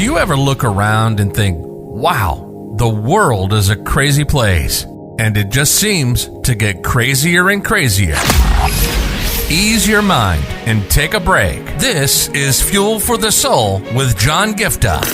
Do you ever look around and think, wow, the world is a crazy place, and it just seems to get crazier and crazier? Ease your mind and take a break. This is Fuel for the Soul with John Giftah.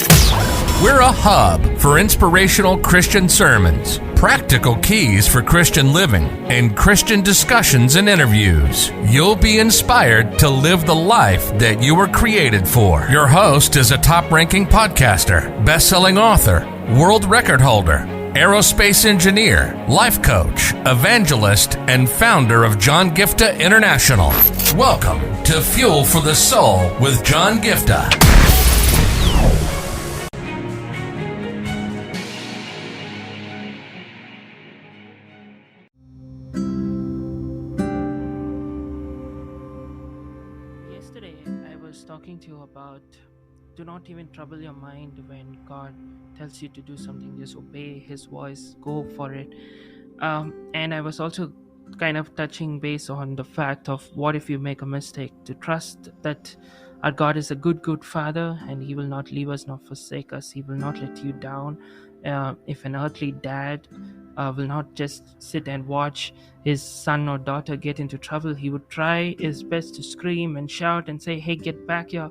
We're a hub for inspirational Christian sermons, practical keys for Christian living, and Christian discussions and interviews. You'll be inspired to live the life that you were created for. Your host is a top-ranking podcaster, best-selling author, world record holder, aerospace engineer, life coach, evangelist, and founder of John Giftah International. Welcome to Fuel for the Soul with John Giftah. Yesterday, I was talking to you about do not even trouble your mind when God tells you to do something. Just obey His voice, go for it. And I was also kind of touching base on the fact of what if you make a mistake, to trust that our God is a good Father and He will not leave us nor forsake us. He will not let you down. If an earthly dad will not just sit and watch his son or daughter get into trouble, he would try his best to scream and shout and say, hey, get back here.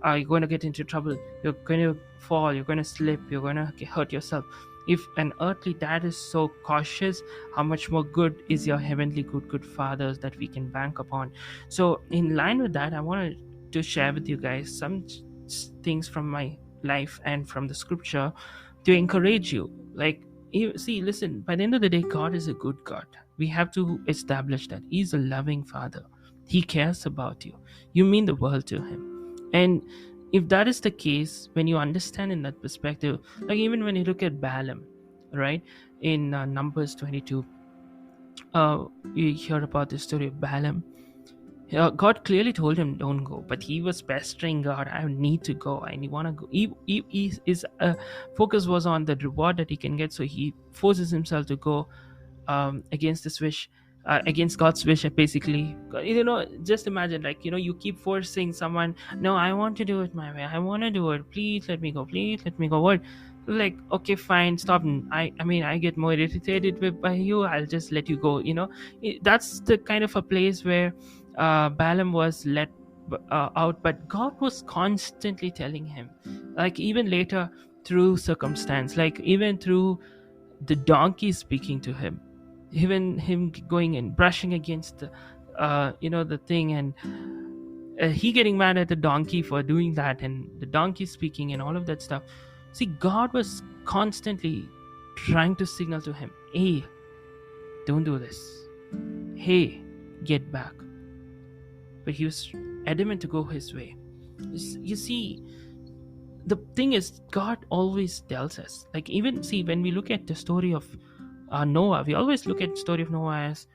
You're going to get into trouble. You're going to fall. You're going to slip. You're going to hurt yourself. If an earthly dad is so cautious, how much more good is your heavenly good Father that we can bank upon? So in line with that, I wanted to share with you guys some things from my life and from the scripture to encourage you. Listen, by the end of the day, God is a good God. We have to establish that He's a loving Father. He cares about you. You mean the world to Him. And if that is the case, when you understand in that perspective, like even when you look at Balaam, right, in Numbers 22, you hear about the story of Balaam. God clearly told him don't go, but he was pestering God. I need to go. I want to go. His focus was on the reward that he can get, so he forces himself to go against this wish. Against God's wish, basically. Just imagine, you keep forcing someone, no, I want to do it my way, I want to do it, please let me go, what? Like, okay, fine, stop. I get more irritated by you, I'll just let you go. That's the kind of a place where Balaam was let out, but God was constantly telling him, like even later through circumstance, like even through the donkey speaking to him, even him going and brushing against the thing, and he getting mad at the donkey for doing that, and the donkey speaking and all of that stuff. See, God was constantly trying to signal to him, hey, don't do this, hey, get back. But he was adamant to go his way. You see, the thing is, God always tells us, like even see when we look at the story of Noah, we always look at the story of Noah as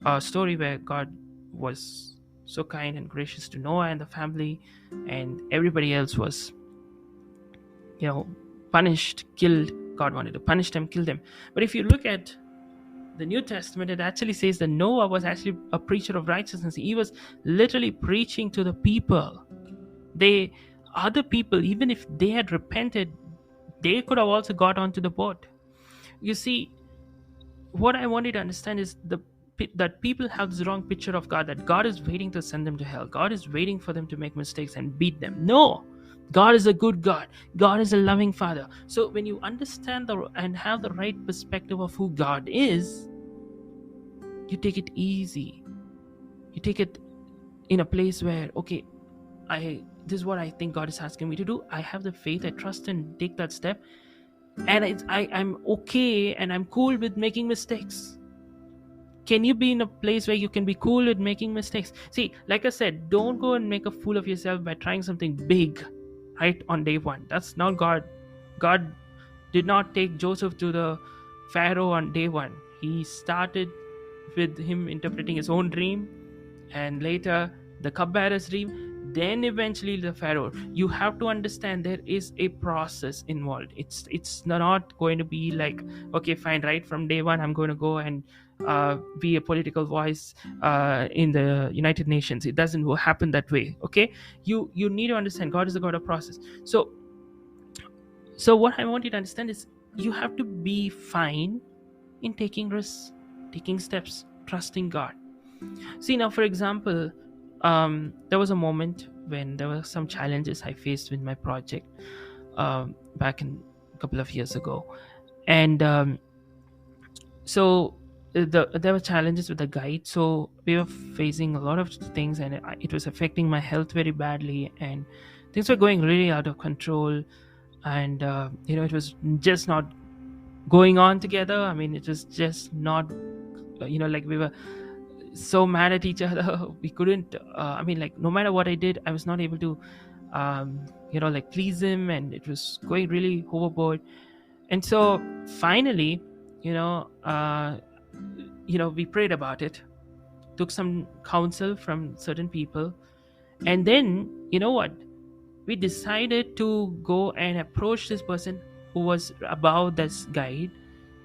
a story where God was so kind and gracious to Noah and the family, and everybody else was, punished, killed. God wanted to punish them, kill them. But if you look at the New Testament, it actually says that Noah was actually a preacher of righteousness. He was literally preaching to the people. Other people, even if they had repented, they could have also got onto the boat. You see, what I want you to understand is that people have this wrong picture of God, that God is waiting to send them to hell. God is waiting for them to make mistakes and beat them. No, God is a good God. God is a loving Father. So when you understand and have the right perspective of who God is, you take it easy. You take it in a place where, okay, this is what I think God is asking me to do. I have the faith, I trust and take that step. And I'm okay and I'm cool with making mistakes. Can you be in a place where you can be cool with making mistakes? See, like I said, don't go and make a fool of yourself by trying something big, right, on day one. That's not God. God did not take Joseph to the Pharaoh on day one. He started with him interpreting his own dream, and later the cupbearer's dream, then eventually the Pharaoh. You have to understand there is a process involved. It's not going to be like, okay, fine, right from day one I'm going to go and be a political voice in the United Nations. It doesn't happen that way. Okay, you need to understand God is a God of process. So So what I want you to understand is you have to be fine in taking risks, taking steps, trusting God. See, now for example, there was a moment when there were some challenges I faced with my project, back in a couple of years ago. And so there were challenges with the guide, so we were facing a lot of things, and it was affecting my health very badly, and things were going really out of control. And it was just not going on together. I mean, it was just not, like we were so mad at each other. We couldn't, I mean, like, no matter what I did, I was not able to like please him, and it was going really overboard. And so finally, you know uh we prayed about it, took some counsel from certain people, and then, you know what, we decided to go and approach this person who was above this guide,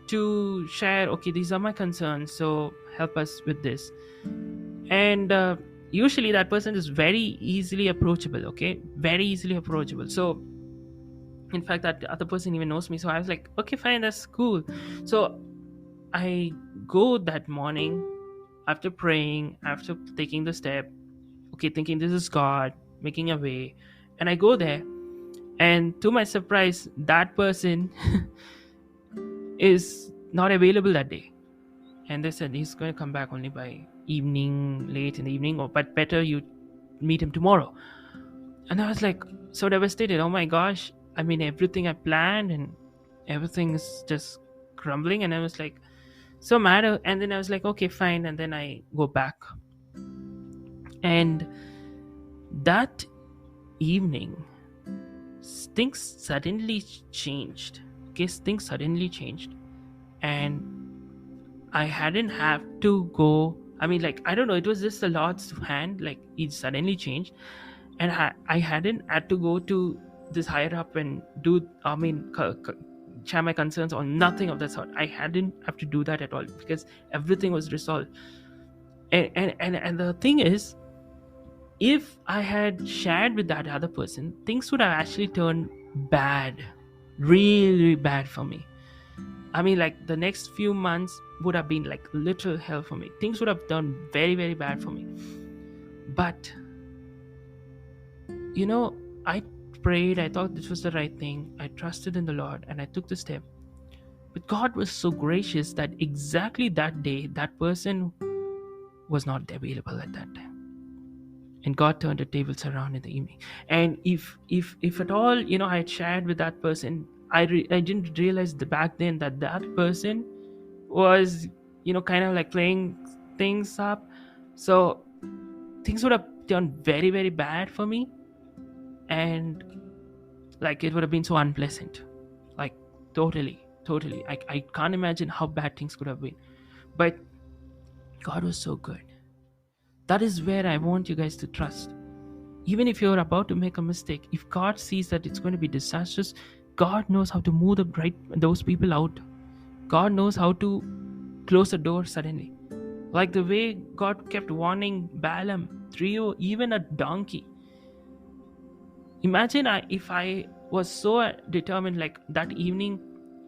to share, okay, these are my concerns, so help us with this. And usually that person is very easily approachable, okay, very easily approachable. So in fact, that other person even knows me, so I was like, okay, fine, that's cool. So I go that morning, after praying, after taking the step, okay, thinking this is God making a way, and I go there, and to my surprise, that person is not available that day. And they said he's going to come back only by evening, late in the evening, or but better you meet him tomorrow. And I was like so devastated. Oh my gosh, I mean, everything I planned and everything is just crumbling, and I was like so mad. And then I was like, okay, fine, and then I go back. And that evening, things suddenly changed. Okay, things suddenly changed, and I hadn't have to go. I mean, like, I don't know, it was just the Lord's hand, like it suddenly changed. And I hadn't had to go to this higher up and do, I mean, share my concerns or nothing of that sort. I hadn't have to do that at all, because everything was resolved. And the thing is, if I had shared with that other person, things would have actually turned bad, really bad for me. I mean, like, the next few months would have been like literal hell for me. Things would have turned very, very bad for me. But, I prayed, I thought this was the right thing. I trusted in the Lord and I took the step. But God was so gracious that exactly that day, that person was not available at that time. And God turned the tables around in the evening. And if at all, I had shared with that person, I didn't realize back then that that person was, kind of like playing things up. So things would have turned very, very bad for me. And like, it would have been so unpleasant. Like, totally. I can't imagine how bad things could have been. But God was so good. That is where I want you guys to trust. Even if you're about to make a mistake, if God sees that it's going to be disastrous, God knows how to move those people out. God knows how to close the door suddenly. Like the way God kept warning Balaam through even a donkey. Imagine if I was so determined, like that evening,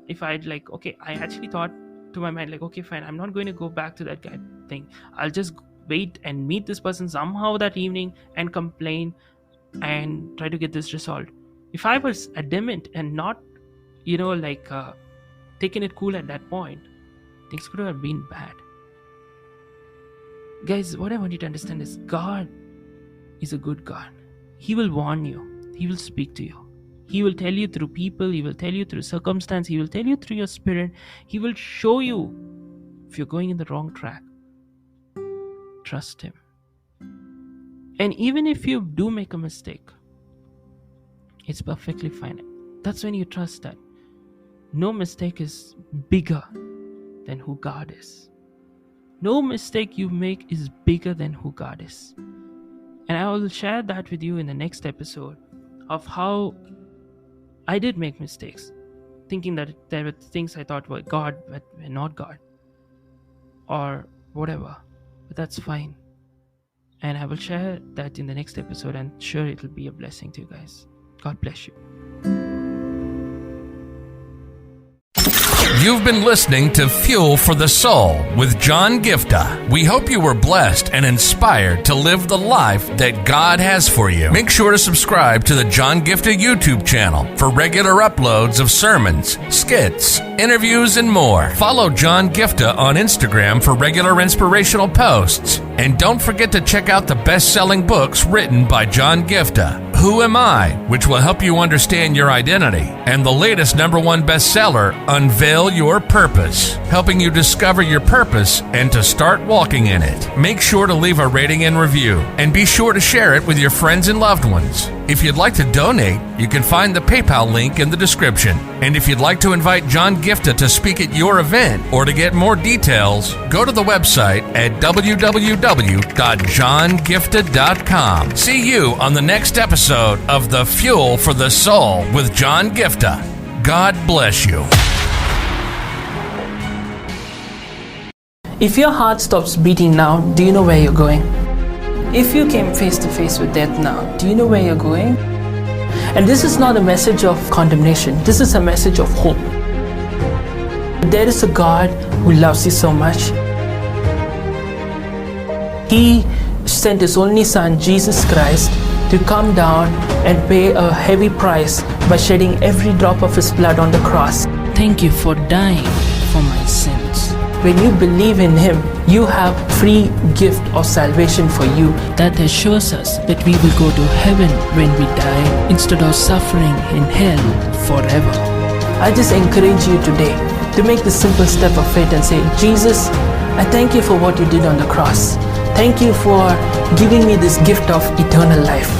if I'd like, okay, I actually thought to my mind, like, okay, fine, I'm not going to go back to that guy thing. I'll just wait and meet this person somehow that evening and complain and try to get this resolved. If I was adamant and not, taking it cool at that point, things could have been bad. Guys, what I want you to understand is God is a good God. He will warn you. He will speak to you. He will tell you through people. He will tell you through circumstance. He will tell you through your spirit. He will show you if you're going in the wrong track. Trust Him. And even if you do make a mistake, it's perfectly fine. That's when you trust that no mistake is bigger than who God is. No mistake you make is bigger than who God is. And I will share that with you in the next episode of how I did make mistakes, thinking that there were things I thought were God but were not God, or whatever. But that's fine. And I will share that in the next episode, and sure, it will be a blessing to you guys. God bless you. You've been listening to Fuel for the Soul with John Giftah. We hope you were blessed and inspired to live the life that God has for you. Make sure to subscribe to the John Giftah YouTube channel for regular uploads of sermons, skits, interviews, and more. Follow John Giftah on Instagram for regular inspirational posts. And don't forget to check out the best-selling books written by John Giftah, Who Am I?, which will help you understand your identity, and the latest #1 bestseller, Unveil Your Purpose, helping you discover your purpose and to start walking in it. Make sure to leave a rating and review, and be sure to share it with your friends and loved ones. If you'd like to donate, you can find the PayPal link in the description. And if you'd like to invite John Giftah to speak at your event or to get more details, go to the website at www.johngiftah.com. See you on the next episode of The Fuel for the Soul with John Giftah. God bless you. If your heart stops beating now, do you know where you're going? If you came face to face with death now, do you know where you're going? And this is not a message of condemnation. This is a message of hope. There is a God who loves you so much. He sent His only Son, Jesus Christ, to come down and pay a heavy price by shedding every drop of His blood on the cross. Thank you for dying for my sins. When you believe in Him, you have free gift of salvation for you that assures us that we will go to heaven when we die instead of suffering in hell forever. I just encourage you today to make the simple step of faith and say, Jesus, I thank you for what you did on the cross. Thank you for giving me this gift of eternal life.